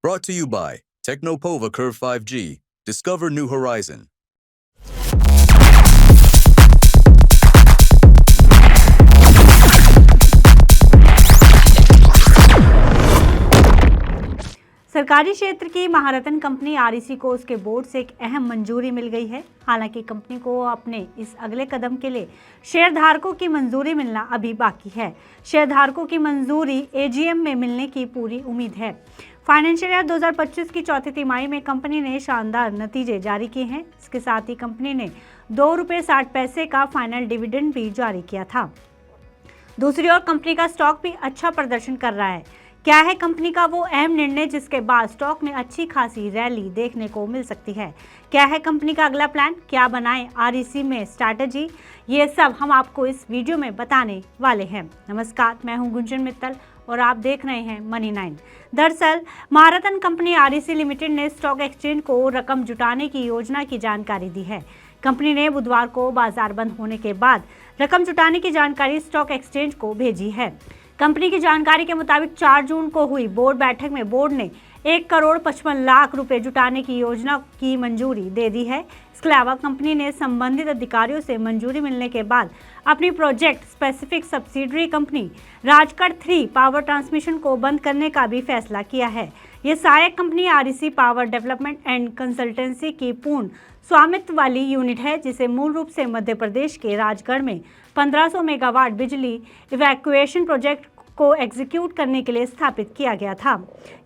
Brought to you by Technopova Curve 5G. Discover new horizon. सरकारी क्षेत्र की महारत्न company REC को उसके बोर्ड से एक अहम मंजूरी मिल गई है। हालांकि कंपनी को अपने इस अगले कदम के लिए शेयरधारकों की मंजूरी मिलना अभी बाकी है। शेयरधारकों की मंजूरी एजीएम में मिलने की पूरी उम्मीद है। फाइनेंशियल ईयर 2025 की चौथी तिमाही में कंपनी ने शानदार नतीजे जारी किए हैं। इसके साथ ही कंपनी ने ₹2.60 का फाइनल डिविडेंड भी जारी किया था। दूसरी ओर कंपनी का स्टॉक भी अच्छा प्रदर्शन कर रहा है। क्या है कंपनी का वो अहम निर्णय जिसके बाद स्टॉक में अच्छी खासी रैली देखने को मिल सकती है? क्या है कंपनी का अगला प्लान? क्या बनाएं आरईसी में स्ट्रैटेजी? ये सब हम आपको इस वीडियो में बताने वाले हैं। नमस्कार, मैं हूं गुंजन मित्तल और आप देख रहे हैं मनी 9। दरअसल महारत्न कंपनी आरईसी लिमिटेड ने स्टॉक एक्सचेंज को रकम जुटाने की योजना की जानकारी दी है। कंपनी ने बुधवार को बाजार बंद होने के बाद रकम जुटाने की जानकारी स्टॉक एक्सचेंज को भेजी है। कंपनी की जानकारी के मुताबिक 4 जून को हुई बोर्ड बैठक में बोर्ड ने 1,55,00,000 रुपए जुटाने की योजना की मंजूरी दे दी है। इसके अलावा कंपनी ने संबंधित अधिकारियों से मंजूरी मिलने के बाद अपनी project specific subsidiary company Rajgarh 3 power transmission को बंद करने का भी फैसला किया है। ये सहायक company REC power development and consultancy की पूर्ण स्वामित्व वाली यूनिट है, जिसे मूल रूप से मध्य प्रदेश के राजगढ़ में 1500 मेगावाट बिजली इवैक्यूएशन प्रोजेक्ट को एग्जीक्यूट करने के लिए स्थापित किया गया था।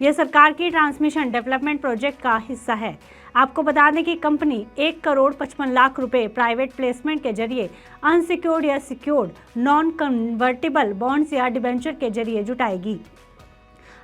यह सरकार की ट्रांसमिशन डेवलपमेंट प्रोजेक्ट का हिस्सा है। आपको बता दें कि कंपनी 1,55,00,000 रुपए प्राइवेट प्लेसमेंट के जरिए अनसिक्योर्ड या सिक्योर्ड नॉन कन्वर्टिबल बॉन्ड्स या डिबेंचर के जरिए जुटाएगी।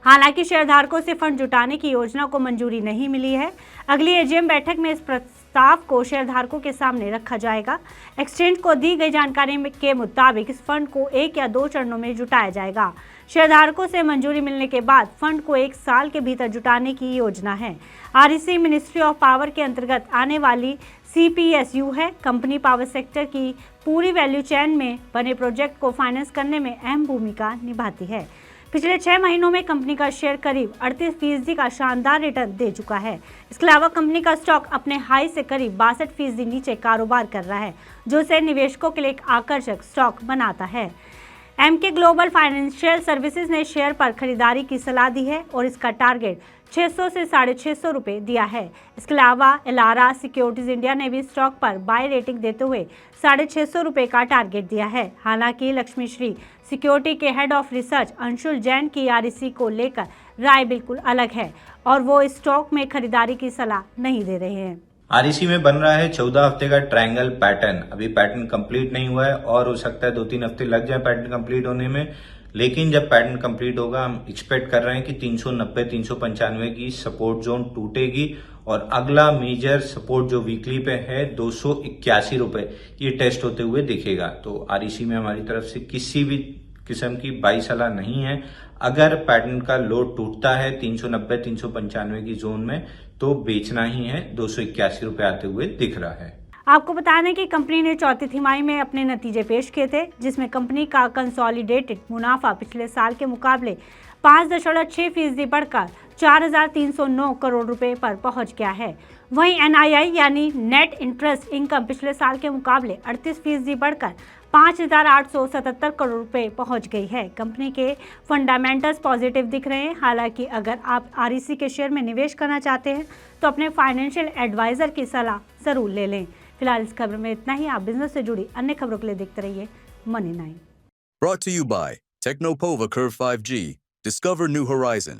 हालांकि शेयरधारकों से फंड जुटाने की योजना को मंजूरी नहीं मिली है। अगली एजीएम बैठक में इस प्रस्ताव को शेयरधारकों के सामने रखा जाएगा। एक्सचेंज को दी गई जानकारी के मुताबिक इस फंड को 1 या 2 चरणों में जुटाया जाएगा। शेयरधारकों से मंजूरी मिलने के बाद फंड को 1 साल के भीतर जुटाने की योजना है। आरईसी मिनिस्ट्री ऑफ पावर के अंतर्गत आने वाली सीपीएसयू है। कंपनी पावर सेक्टर की पूरी वैल्यू चेन में बने प्रोजेक्ट को फाइनेंस करने में अहम भूमिका निभाती है। पिछले 6 महीनों में कंपनी का शेयर करीब 38% का शानदार रिटर्न दे चुका है। इसके अलावा कंपनी का स्टॉक अपने हाई से करीब 62% नीचे कारोबार कर रहा है, जो इसे निवेशकों के लिए एक आकर्षक स्टॉक बनाता है। एमके ग्लोबल फाइनेंशियल सर्विसेज ने शेयर पर खरीदारी की सलाह दी है और इसका टारगेट 600 से 650 रुपये दिया है। इसके अलावा एलारा सिक्योरिटीज इंडिया ने भी स्टॉक पर बाय रेटिंग देते हुए 650 रुपये का टारगेट दिया है। हालांकि लक्ष्मी श्री सिक्योरिटी के head of research Anshul Jain की आरईसी को लेकर राय बिल्कुल अलग है और वो इस स्टॉक में खरीदारी की सलाह नहीं दे रहे हैं। आरईसी में बन रहा है 14 हफ्ते का ट्रायंगल पैटर्न। अभी पैटर्न कंप्लीट नहीं हुआ है और हो सकता है 2-3 हफ्ते लग जाए पैटर्न कंप्लीट होने में, लेकिन जब पैटर्न कंप्लीट होगा हम एक्सपेक्ट कर रहे हैं कि 390-395 की सपोर्ट जोन टूटेगी और अगला मेजर सपोर्ट जो वीकली पे है 281 रुपए ये टेस्ट होते हुए दिखेगा। तो आरईसी में हमारी तरफ से किसी भी किस्म की बाई सलाह नहीं है। अगर पैटर्न का लो टूटता है 390-395 की जोन में तो बेचना ही है। 281 रुपए आते हुए दिख रहा है। आपको बता दें कि कंपनी ने चौथी तिमाही में अपने नतीजे पेश किए थे, जिसमें कंपनी का कंसोलिडेटेड मुनाफा पिछले साल के मुकाबले 5.6% बढ़कर 4,309 करोड़ रुपए पर पहुंच गया है। वहीं एनआईआई यानी नेट इंटरेस्ट इनकम पिछले साल के मुकाबले 38% बढ़कर 5,877 करोड़ रुपए पहुंच गई है। कंपनी के फंडामेंटल्स पॉजिटिव दिख रहे हैं। हालांकि अगर आप आरईसी के शेयर में निवेश करना चाहते हैं तो अपने फाइनेंशियल एडवाइजर की सलाह जरूर ले लें। फिलहाल इस खबर में इतना ही। आप बिजनेस से जुड़ी अन्य खबरों के लिए देखते रहिए money 9। Brought to you by Technopova Curve 5G. Discover new horizon.